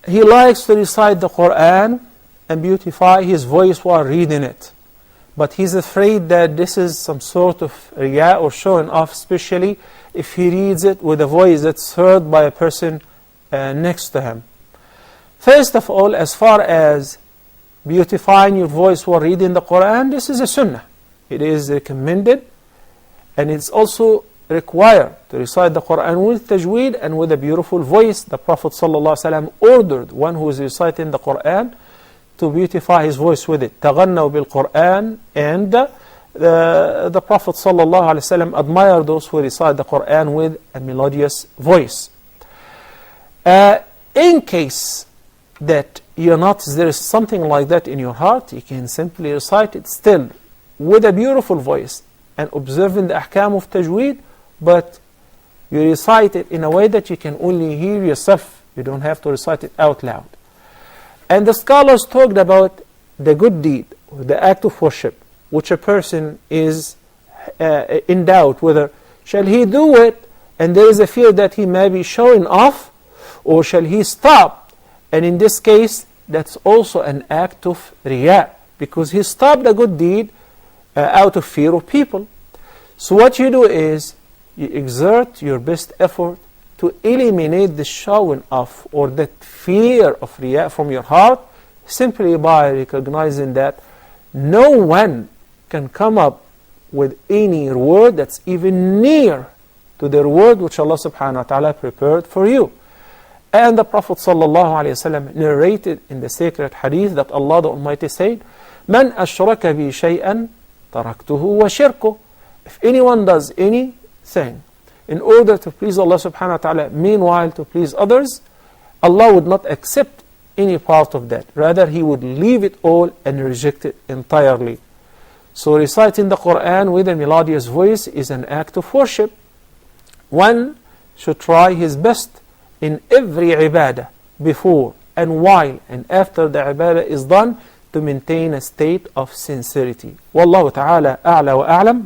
he likes to recite the Qur'an and beautify his voice while reading it. But he's afraid that this is some sort of riya or showing off, especially if he reads it with a voice that's heard by a person next to him. First of all, as far as beautifying your voice while reading the Qur'an, this is a sunnah. It is recommended, and it's also required to recite the Qur'an with tajweed and with a beautiful voice. The Prophet ﷺ ordered one who is reciting the Qur'an to beautify his voice with it. تَغَنَّوْا بِالْقُرْآنِ. And the Prophet ﷺ admired those who recite the Qur'an with a melodious voice. In case that there is something like that in your heart, you can simply recite it still with a beautiful voice and observing the ahkam of tajweed, but you recite it in a way that you can only hear yourself. You don't have to recite it out loud. And the scholars talked about the good deed, or the act of worship, which a person is in doubt whether shall he do it, and there is a fear that he may be showing off, or shall he stop. And in this case, that's also an act of riya, because he stopped a good deed out of fear of people. So what you do is, you exert your best effort to eliminate the showing off or that fear of riya from your heart, simply by recognizing that no one can come up with any reward that's even near to the reward which Allah subhanahu wa ta'ala prepared for you. And the Prophet sallallahu alayhi wa sallam narrated in the sacred hadith that Allah the Almighty said, "Man ashraka bi shay'an taraktuhu wa shirku." If anyone does anything in order to please Allah subhanahu wa ta'ala, meanwhile to please others, Allah would not accept any part of that. Rather, He would leave it all and reject it entirely. So reciting the Qur'an with a melodious voice is an act of worship. One should try his best in every ibadah, before and while and after the ibadah is done, to maintain a state of sincerity. Wallahu ta'ala a'la wa a'lam.